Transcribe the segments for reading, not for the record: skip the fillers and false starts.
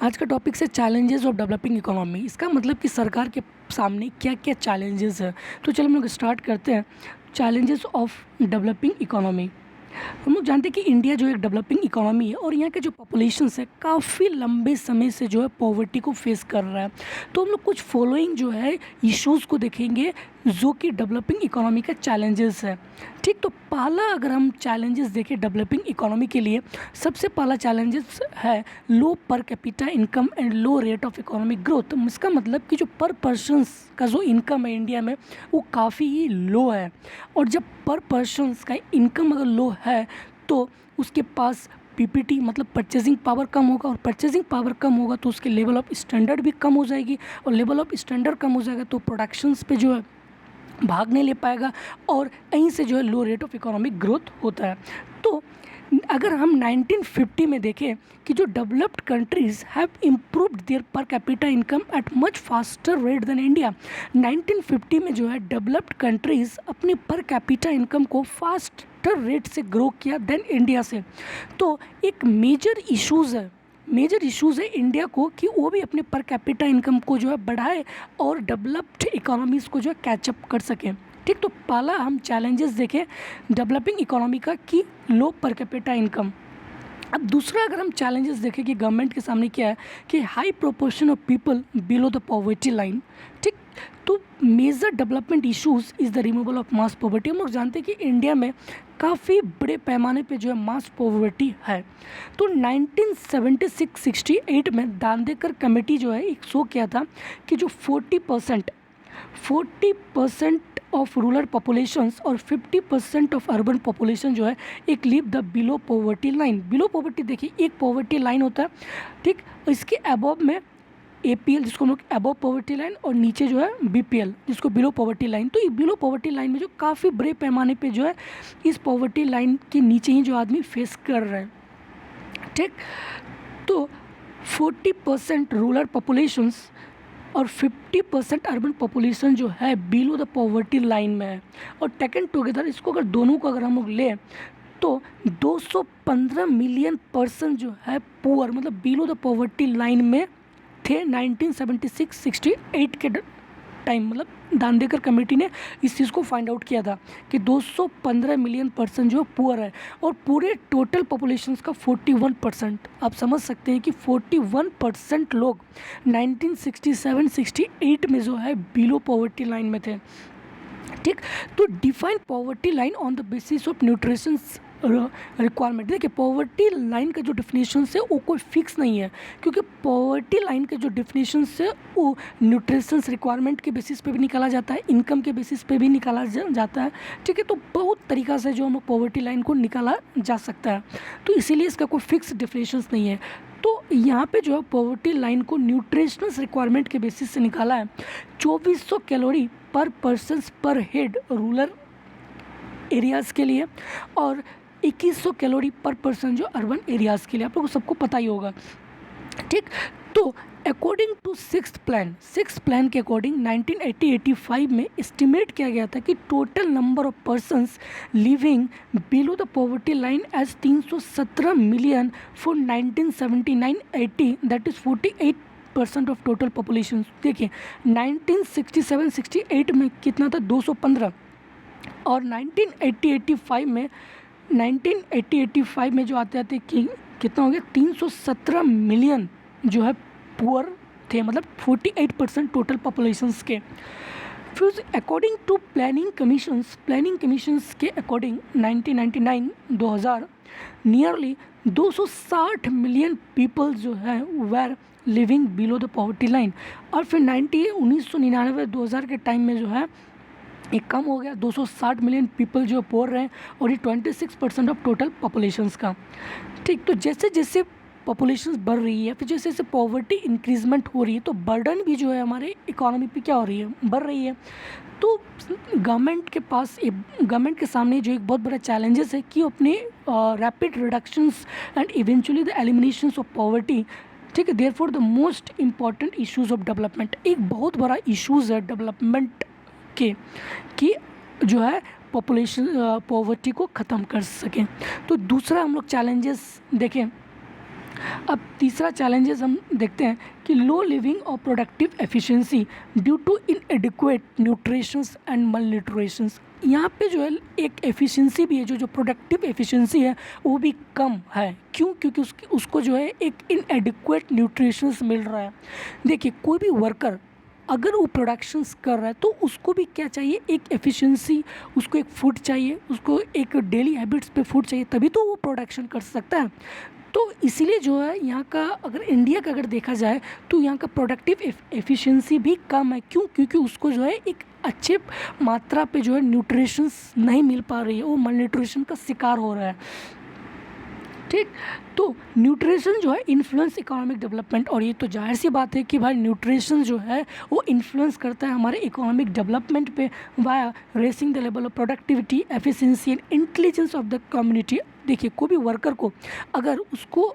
आज का टॉपिक है चैलेंजेस ऑफ डेवलपिंग इकोनॉमी। इसका मतलब कि सरकार के सामने क्या क्या चैलेंजेस है। तो चलो हम लोग स्टार्ट करते हैं। Challenges of developing economy. हम लोग जानते हैं कि इंडिया जो एक डेवलपिंग इकोनॉमी है और यहाँ के जो पॉपुलेशंस है काफ़ी लंबे समय से जो है पॉवर्टी को फेस कर रहा है। तो हम लोग कुछ फॉलोइंग जो है इश्यूज़ को देखेंगे जो कि डेवलपिंग इकोनॉमी का चैलेंजेस है। ठीक, तो पहला अगर हम चैलेंजेस देखें डेवलपिंग इकोनॉमी के लिए, सबसे पहला चैलेंजेस है low per capita income and low rate of economic growth. इसका मतलब कि जो पर पर्सन्स का जो इनकम है इंडिया में वो काफ़ी ही लो है, और जब पर पर्सन्स का इनकम अगर लो है तो उसके पास पीपीटी मतलब परचेजिंग पावर कम होगा, और परचेजिंग पावर कम होगा तो उसके लेवल ऑफ स्टैंडर्ड भी कम हो जाएगी, और लेवल ऑफ स्टैंडर्ड कम हो जाएगा तो प्रोडक्शंस पे जो है भाग नहीं ले पाएगा, और यहीं से जो है लो रेट ऑफ इकोनॉमिक ग्रोथ होता है। तो अगर हम 1950 में देखें कि जो developed countries have improved their per capita income at much faster rate than India. 1950 में जो है डेवलप्ड कंट्रीज़ अपनी पर कैपिटा इनकम को फास्टर रेट से ग्रो किया देन इंडिया से। तो एक मेजर इश्यूज़ है इंडिया को कि वो भी अपने पर कैपिटा इनकम को जो है बढ़ाए और डेवलप्ड इकोनॉमीज़ को जो है कैचअप कर सकें। ठीक, तो पहला हम चैलेंजेस देखें डेवलपिंग इकोनॉमी का कि लो पर कैपिटा इनकम। अब दूसरा अगर हम चैलेंजेस देखें कि गवर्नमेंट के सामने क्या है कि high proportion of people below the poverty line. ठीक, तो major development issues is the removal of mass poverty. हम लोग जानते हैं कि इंडिया में काफ़ी बड़े पैमाने पे जो है मास पॉवर्टी है। तो 1976-68 में दांडेकर कमेटी जो है एक शो किया था कि जो 40% ऑफ रूरल पॉपुलेशंस और 50% ऑफ अर्बन पॉपुलेशन जो है एक live the below poverty line. Below poverty देखिए, एक पॉवर्टी लाइन होता है, ठीक, इसके अबव में एपीएल जिसको हम लोग अबव पॉवर्टी लाइन, और नीचे जो है बीपीएल जिसको बिलो पॉवर्टी लाइन। तो ये बिलो पॉवर्टी लाइन में जो काफ़ी बड़े पैमाने पे जो है इस पॉवर्टी लाइन के नीचे ही जो आदमी फेस कर रहे हैं। ठीक, तो 40% रूरल पॉपुलेशंस और 50% अर्बन पॉपुलेशन जो है बिलो द पॉवर्टी लाइन में है, और टेकन टुगेदर इसको अगर दोनों को अगर हम लोग लें तो 215 मिलियन पर्सन जो है पुअर मतलब बिलो द पॉवर्टी लाइन में थे 1976-68 के टाइम। मतलब दांडेकर कमेटी ने इस चीज़ को फाइंड आउट किया था कि 215 मिलियन पर्सन जो पुअर है, और पूरे टोटल पॉपुलेशंस का 41%। आप समझ सकते हैं कि 41% लोग 1967-68 में जो है बिलो पॉवर्टी लाइन में थे। ठीक, तो define poverty line on the basis of nutritions requirement. देखिए, पॉवर्टी लाइन का जो डिफिनीशन है वो कोई फिक्स नहीं है, क्योंकि पॉवर्टी लाइन के जो डिफिनीशन है वो न्यूट्रिशंस रिक्वायरमेंट के बेसिस पे भी निकाला जाता है, इनकम के बेसिस पे भी निकाला जाता है। ठीक है, तो बहुत तरीक़ा से जो हम पॉवर्टी लाइन को निकाला जा सकता है, तो इसीलिए इसका कोई फिक्स डिफिनीशंस नहीं है। तो यहाँ पे जो है पॉवर्टी लाइन को न्यूट्रिशनल रिक्वायरमेंट के बेसिस से निकाला है। 2400 कैलोरी पर पर्सन पर हेड रूरल एरियाज़ के लिए, और 2100 कैलोरी पर पर्सन जो अर्बन एरियाज़ के लिए। आप लोगों को सबको पता ही होगा। ठीक, तो अकॉर्डिंग टू सिक्स्थ प्लान के अकॉर्डिंग 1980-85 में एस्टिमेट किया गया था कि total number of persons living below the poverty line as 317 million for 1979-80, that is 48% of total population. देखिए, 1967-68 में कितना था, 215, और 1980-85 में जो आते कि कितना हो गया, 317 मिलियन जो है पुअर थे, मतलब 48% टोटल पॉपुलेशंस के। फिर अकॉर्डिंग टू प्लानिंग कमीशंस के अकॉर्डिंग 1999-2000 नियरली 260 मिलियन पीपल जो है were living below the poverty line, और फिर 1999-2000 के टाइम में जो है एक कम हो गया, 260 मिलियन पीपल जो पुअर रहे, और ये 26% ऑफ टोटल पॉपुलेशंस का। ठीक, तो जैसे जैसे पॉपुलेशन बढ़ रही है, फिर जैसे जैसे पॉवर्टी इंक्रीजमेंट हो रही है, तो बर्डन भी जो है हमारे इकोनॉमी पे क्या हो रही है, बढ़ रही है। तो गवर्नमेंट के सामने जो एक बहुत बड़ा चैलेंजेस है कि अपने rapid reductions and eventually the eliminations of poverty. ठीक है, therefore the most important issues of development, एक बहुत बड़ा इश्यूज़ है डेवलपमेंट के कि जो है पॉवर्टी को ख़त्म कर सकें। तो दूसरा हम लोग चैलेंजेस देखें अब तीसरा चैलेंजेस हम देखते हैं कि लो लिविंग और productive efficiency due to inadequate nutritions and malnutritions. यहाँ पे जो है एक एफिशिएंसी भी है, जो प्रोडक्टिव एफिशिएंसी है वो भी कम है। क्यों? क्योंकि उसको जो है एक इनएडिक्वेट न्यूट्रिशंस मिल रहा है। देखिए, कोई भी वर्कर अगर वो प्रोडक्शंस कर रहा है तो उसको भी क्या चाहिए, एक एफिशिएंसी, उसको एक फूड चाहिए, उसको एक डेली हैबिट्स पे फूड चाहिए, तभी तो वो प्रोडक्शन कर सकता है। तो इसीलिए जो है यहाँ का, अगर इंडिया का अगर देखा जाए तो यहाँ का प्रोडक्टिव एफिशिएंसी भी कम है। क्यों? क्योंकि उसको जो है एक अच्छे मात्रा पे जो है न्यूट्रिशंस नहीं मिल पा रही है, वो मल न्यूट्रिशन का शिकार हो रहा है। ठीक, तो न्यूट्रिशन जो है इन्फ्लुएंस इकोनॉमिक डेवलपमेंट, और ये तो जाहिर सी बात है कि भाई न्यूट्रिशन जो है वो इन्फ्लुएंस करता है हमारे इकोनॉमिक डेवलपमेंट पे via racing the level of productivity, efficiency and intelligence of the community. देखिए, कोई भी वर्कर को अगर उसको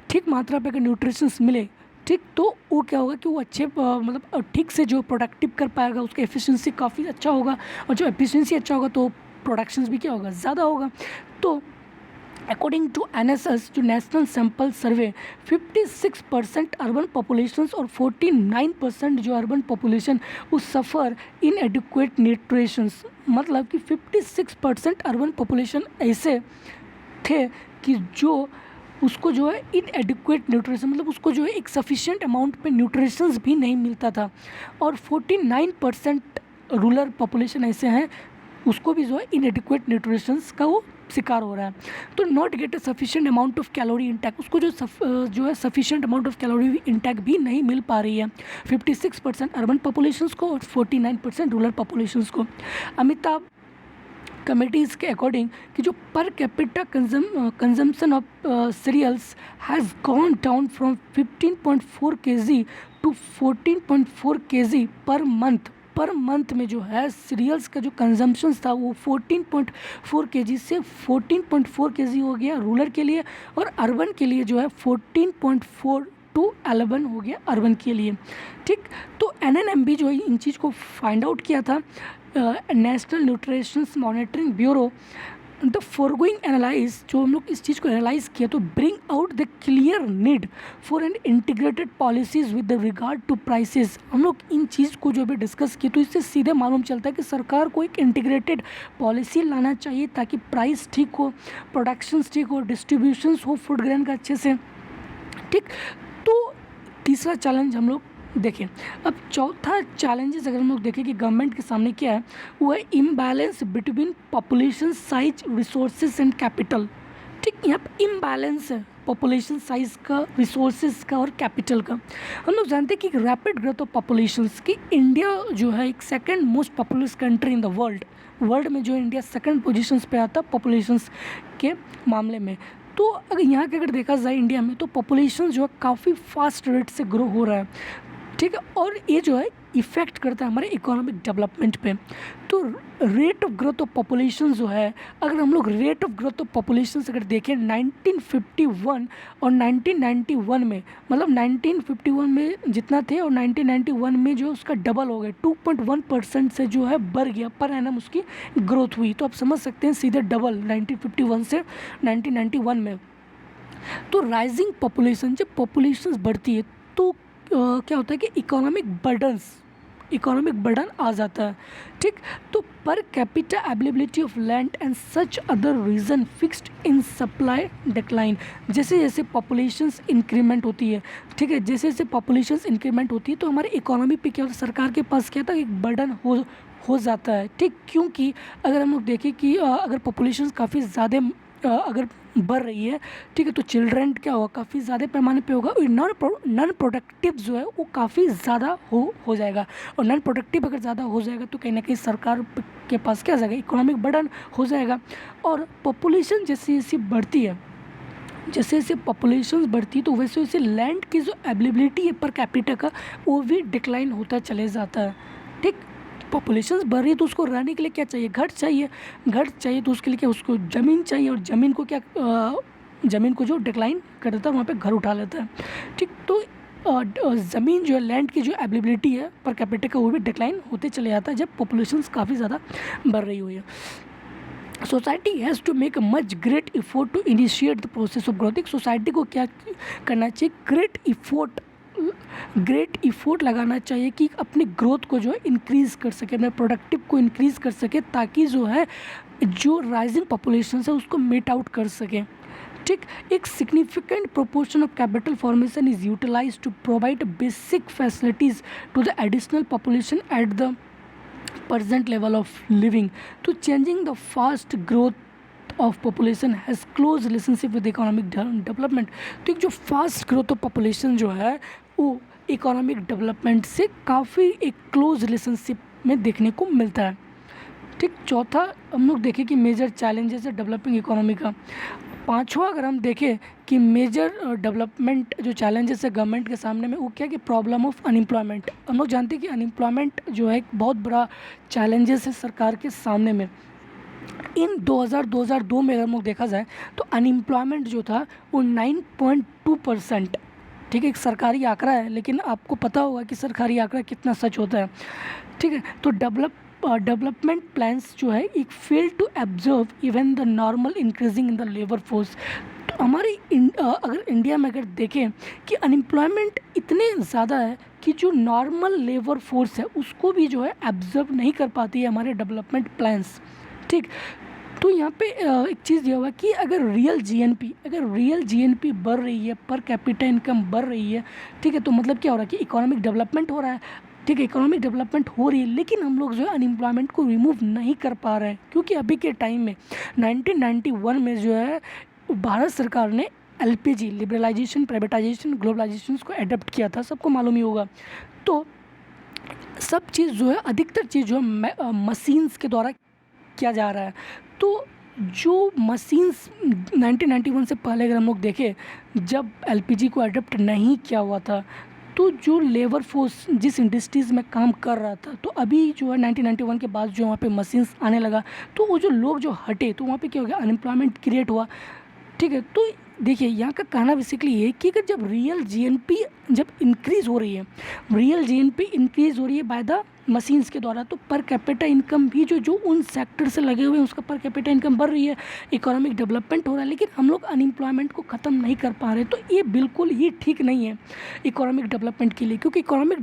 ठीक मात्रा पे अगर न्यूट्रिशंस मिले, ठीक, तो वो क्या होगा कि वो अच्छे मतलब ठीक से जो प्रोडक्टिव कर पाएगा, उसका एफिशिएंसी काफ़ी अच्छा होगा, और जो एफिशिएंसी अच्छा होगा तो प्रोडक्शंस भी क्या होगा, ज़्यादा होगा। तो अकॉर्डिंग टू NSS, जो national sample survey, 56% urban populations और 49% जो अर्बन पॉपुलेशन वो सफ़र इन एडिक्वेट न्यूट्रिशंस। मतलब कि 56% अर्बन पॉपुलेशन ऐसे थे कि जो उसको जो है इन एडिक्वेट न्यूट्रिशन, मतलब उसको जो है एक सफिशिएंट अमाउंट पे न्यूट्रिशंस भी नहीं मिलता था। और 49% रूरल पॉपुलेशन ऐसे हैं उसको भी जो है इनएडिक्वेट न्यूट्रिशंस का वो शिकार हो रहा है। तो not get a sufficient amount of calorie intake, उसको जो है sufficient amount of calorie intake भी नहीं मिल पा रही है 56% अर्बन पॉपुलेशंस को और 49% रूरल पॉपुलेशंस को। अमिताभ कमिटीज़ के अकॉर्डिंग कि जो per capita consumption of cereals has gone down from 15.4 kg to 14.4 kg per month में जो है सीरियल्स का जो कंजम्पशन था वो 14.4 kg से 14.4 kg हो गया रूरल के लिए, और अर्बन के लिए जो है 14.4 टू 11 हो गया अर्बन के लिए। ठीक, तो NNMB जो है इन चीज़ को फाइंड आउट किया था, national nutrition monitoring bureau. The foregoing analyze, जो हम लोग इस चीज़ को एनालाइज किया तो bring out the clear need for an integrated policies with regard to prices. हम लोग इन चीज़ को जो भी डिस्कस किए तो इससे सीधे मालूम चलता है कि सरकार को एक इंटीग्रेटेड पॉलिसी लाना चाहिए ताकि प्राइस ठीक हो, प्रोडक्शंस ठीक हो, डिस्ट्रीब्यूशंस हो फूड ग्रेन का अच्छे से। ठीक, तो तीसरा चैलेंज हम लोग देखें। अब चौथा चैलेंजेस अगर हम लोग देखें कि गवर्नमेंट के सामने क्या है, वो है imbalance between population size, resources and capital. ठीक, यहाँ पर इम्बैलेंस है पॉपुलेशन साइज का, रिसोर्सेज का और कैपिटल का। हम लोग जानते हैं कि रैपिड ग्रोथ ऑफ पॉपुलेशंस की इंडिया जो है एक second most populous country in the world में जो इंडिया सेकंड पोजीशंस पे आता है पॉपुलेशंस के मामले में। तो अगर यहाँ के अगर देखा जाए इंडिया में तो पॉपुलेशन जो है काफ़ी फास्ट रेट से ग्रो हो रहा है। ठीक है, और ये जो है इफ़ेक्ट करता है हमारे इकोनॉमिक डेवलपमेंट पे। तो rate of growth of population जो है, अगर हम लोग rate of growth of population अगर देखें 1951 और 1991 में, मतलब 1951 में जितना थे और 1991 में जो उसका डबल हो गया, 2.1% से जो है बढ़ गया पर एनम उसकी ग्रोथ हुई। तो आप समझ सकते हैं सीधे डबल 1951 से 1991 में। तो राइजिंग पॉपुलेशन, जब पॉपुलेशन बढ़ती है तो क्या होता है कि इकोनॉमिक बर्डन आ जाता है। ठीक, तो per capita availability of land and such other region fixed in supply decline. जैसे जैसे पॉपुलेशंस इंक्रीमेंट होती है, ठीक है, जैसे जैसे पॉपुलेशंस इंक्रीमेंट होती है तो हमारे इकोनॉमी पे क्या होता है, सरकार के पास क्या था, एक बर्डन हो जाता है। ठीक, क्योंकि अगर हम लोग देखें कि अगर पॉपुलेशंस काफ़ी ज़्यादा अगर बढ़ रही है, ठीक है, तो चिल्ड्रन क्या होगा, काफ़ी ज़्यादा पैमाने पे होगा, और नॉन प्रोडक्टिव जो है वो काफ़ी ज़्यादा हो जाएगा। और नॉन प्रोडक्टिव अगर ज़्यादा हो जाएगा तो कहीं ना कहीं सरकार के पास क्या आ जाएगा, इकोनॉमिक बर्डन हो जाएगा। और पॉपुलेशन जैसे जैसे बढ़ती है, जैसे जैसे पॉपुलेशन बढ़ती है तो वैसे वैसे लैंड की जो अवेलेबिलिटी है पर कैपिटा का वो भी डिक्लाइन होता चले जाता है। ठीक, पॉपुलेशन बढ़ रही है तो उसको रहने के लिए क्या चाहिए, घर चाहिए तो उसके लिए क्या, उसको ज़मीन चाहिए, और ज़मीन को क्या ज़मीन को जो डिक्लाइन कर देता है वहाँ पे घर उठा लेता है। ठीक, तो ज़मीन जो है, लैंड की जो अवेलेबिलिटी है पर कैपिटा का वो भी डिक्लाइन होते चले जाता है जब पॉपुलेशन काफ़ी ज़्यादा बढ़ रही हुई है। Society has to make a much great effort to initiate the process of growth. एक सोसाइटी को क्या करना चाहिए, ग्रेट इफोर्ट लगाना चाहिए कि अपनी ग्रोथ को जो है इंक्रीज़ कर सके, अपने प्रोडक्टिव को इंक्रीज़ कर सके, ताकि जो है जो राइजिंग पॉपुलेशन है उसको मीट आउट कर सके। ठीक, एक significant proportion of capital formation is utilize to provide basic facilities to the additional population at the present level of living to changing the fast growth of population has close relationship with economic development। तो एक जो fast growth of population जो है वो economic development से काफ़ी एक close relationship में देखने को मिलता है। ठीक, चौथा हम लोग देखें कि मेजर चैलेंजेस है डेवलपिंग इकोनॉमी का। पांचवा अगर हम देखें कि मेजर डेवलपमेंट जो चैलेंजेस है गवर्नमेंट के सामने में, वो क्या कि प्रॉब्लम ऑफ अनएम्प्लॉयमेंट। हम लोग जानते हैं कि अनएम्प्लॉयमेंट जो है एक बहुत बड़ा चैलेंजेस है सरकार के सामने में। इन 2002 में अगर हम लोग देखा जाए तो अनएम्प्लॉयमेंट जो था वो 9.2%। ठीक है, एक सरकारी आंकड़ा है, लेकिन आपको पता होगा कि सरकारी आंकड़ा कितना सच होता है। ठीक है, तो डेवलपमेंट प्लान्स जो है एक fail to observe even the normal increasing in the labour force. तो हमारी अगर इंडिया में अगर देखें कि अनएम्प्लॉयमेंट इतने ज़्यादा है कि जो नॉर्मल लेबर फोर्स है उसको भी जो है ऑब्जर्व नहीं कर पाती है हमारे डेवलपमेंट प्लान्स। ठीक, तो यहाँ पे एक चीज़ ये हुआ कि अगर रियल जीएनपी बढ़ रही है, पर कैपिटा इनकम बढ़ रही है, ठीक है, तो मतलब क्या हो रहा है कि इकोनॉमिक डेवलपमेंट हो रहा है। ठीक है, इकोनॉमिक डेवलपमेंट हो रही है, लेकिन हम लोग जो है अनएम्प्लॉयमेंट को रिमूव नहीं कर पा रहे हैं, क्योंकि अभी के टाइम में 1991 में जो है भारत सरकार ने एलपीजी, लिबरलाइजेशन, प्राइवेटाइजेशन, ग्लोबलाइजेशन को एडप्ट किया था, सबको मालूम ही होगा। तो सब चीज़ जो है, अधिकतर चीज़ जो है मशीन्स के द्वारा किया जा रहा है। तो जो मशीन्स 1991 से पहले अगर हम लोग देखें, जब एलपीजी को अडॉप्ट नहीं किया हुआ था, तो जो लेबर फोर्स जिस इंडस्ट्रीज़ में काम कर रहा था, तो अभी जो है 1991 के बाद जो वहाँ पे मशीन्स आने लगा, तो वो जो लोग जो हटे, तो वहाँ पे क्या हो गया, अनएम्प्लॉयमेंट क्रिएट हुआ। ठीक है, तो देखिए यहाँ का कहना बेसिकली ये कि अगर जब रियल जीएनपी जब इंक्रीज़ हो रही है बाय द मशीन्स के द्वारा, तो पर कैपिटा इनकम भी जो उन सेक्टर से लगे हुए हैं उसका पर कैपिटा इनकम बढ़ रही है, इकोनॉमिक डेवलपमेंट हो रहा है, लेकिन हम लोग अनएम्प्लॉयमेंट को ख़त्म नहीं कर पा रहे। तो ये बिल्कुल ही ठीक नहीं है इकोनॉमिक डेवलपमेंट के लिए, क्योंकि economic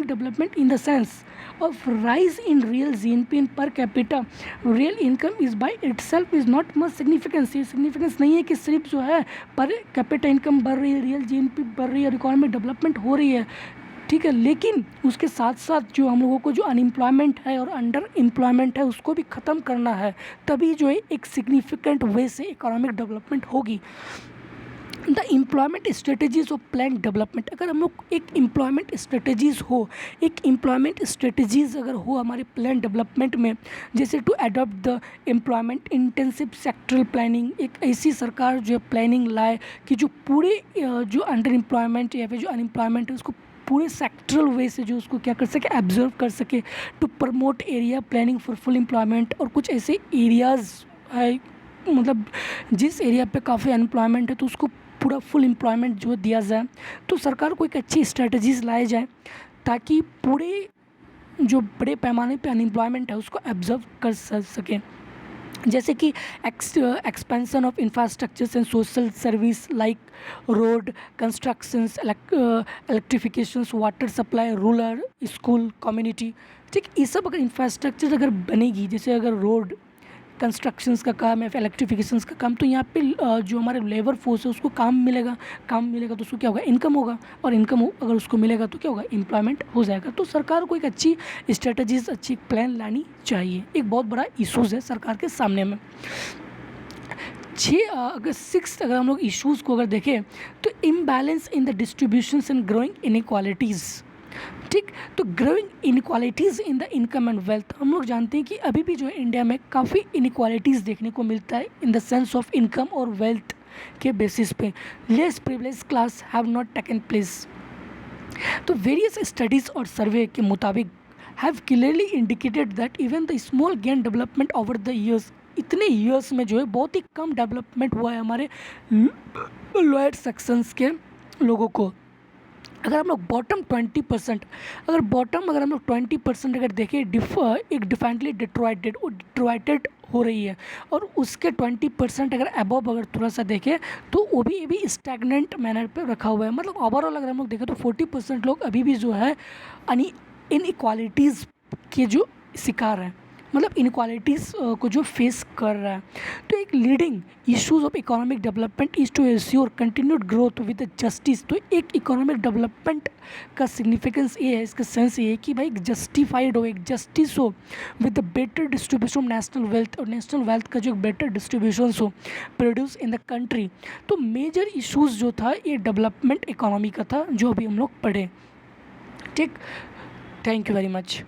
development in the sense of rise in real GNP in per capita real income is by itself is not much significance. ये सिग्निफिकेंस नहीं है कि सिर्फ जो है पर कैपिटा इनकम बढ़ रही है, रियल जीएनपी बढ़ रही है और इकोनॉमिक डेवलपमेंट हो रही है। ठीक है, लेकिन उसके साथ साथ जो हम लोगों को जो अनएम्प्लॉयमेंट है और अंडर एम्प्लॉयमेंट है उसको भी ख़त्म करना है, तभी जो है एक सिग्निफिकेंट वे से इकोनॉमिक डेवलपमेंट होगी। The employment strategies of plan development, अगर हम लोग एक एम्प्लॉयमेंट स्ट्रेटजीज अगर हो हमारे प्लान डेवलपमेंट में, जैसे to adopt the employment intensive sectoral planning, एक ऐसी सरकार जो प्लानिंग लाए कि जो पूरे जो अंडर एम्प्लॉयमेंट या फिर जो अनएम्प्लॉयमेंट है उसको पूरे सेक्टरल वे से जो उसको क्या कर सके, ऑब्जर्व कर सके। To promote area planning for full employment, और कुछ ऐसे एरियाज़ है, मतलब जिस एरिया पे काफ़ी अनएम्प्लॉयमेंट है तो उसको पूरा फुल एम्प्लॉयमेंट जो दिया जाए। तो सरकार को एक अच्छी स्ट्रेटजीज लाई जाए ताकि पूरे जो बड़े पैमाने पे अनएम्प्लॉयमेंट है उसको ऑब्जर्व कर सकें, जैसे कि expansion of infrastructures and social service like road constructions, electrifications, water supply, rural school, community. ठीक, ये सब अगर इंफ्रास्ट्रक्चर अगर बनेगी, जैसे अगर रोड कंस्ट्रक्शंस का काम है, फिर इलेक्ट्रिफिकेशंस का काम, तो यहाँ पे जो हमारे लेबर फोर्स है उसको काम मिलेगा तो उसको क्या होगा, इनकम होगा, और इनकम अगर उसको मिलेगा तो क्या होगा, एम्प्लॉयमेंट हो जाएगा। तो सरकार को एक अच्छी स्ट्रेटजीज, अच्छी प्लान लानी चाहिए। एक बहुत बड़ा इशूज़ है सरकार के सामने में। अगर हम लोग इश्यूज़ को अगर देखें तो imbalance in the distributions and growing inequalities. ठीक, तो growing inequalities in the income and wealth, हम लोग जानते हैं कि अभी भी जो है इंडिया में काफ़ी इनइक्वालिटीज़ देखने को मिलता है in the sense of income और वेल्थ के बेसिस पे। Less privilege class have not taken place. तो वेरियस स्टडीज़ और सर्वे के मुताबिक have clearly indicated that even the small gain development over the years, इतने ईयर्स में जो है बहुत ही कम डेवलपमेंट हुआ है हमारे लोअर सेक्शंस के लोगों को। अगर हम लोग बॉटम 20%, अगर हम लोग 20% अगर देखें एक डिफाइनली डिट्रॉइटेड हो रही है, और उसके 20% अगर अबव अगर थोड़ा सा देखें तो वो भी स्टैगनेंट मैनर पे रखा हुआ है। मतलब ओवरऑल अगर हम लोग देखें तो 40% लोग अभी भी जो है इनइक्वालिटीज़ के जो शिकार हैं, मतलब इनक्वालिटीज़ को जो फेस कर रहा है। तो एक leading issues of economic development is to assure continued growth with justice. तो एक इकोनॉमिक डेवलपमेंट का सिग्निफिकेंस ये है, इसका सेंस ये है कि भाई जस्टिफाइड हो, एक जस्टिस हो with better distribution of national wealth, और नेशनल वेल्थ का जो एक बेटर डिस्ट्रीब्यूशन हो प्रोड्यूस इन द कंट्री। तो मेजर इश्यूज़ जो था ये डेवलपमेंट इकोनॉमी का था, जो अभी हम लोग पढ़े। ठीक, थैंक यू वेरी मच।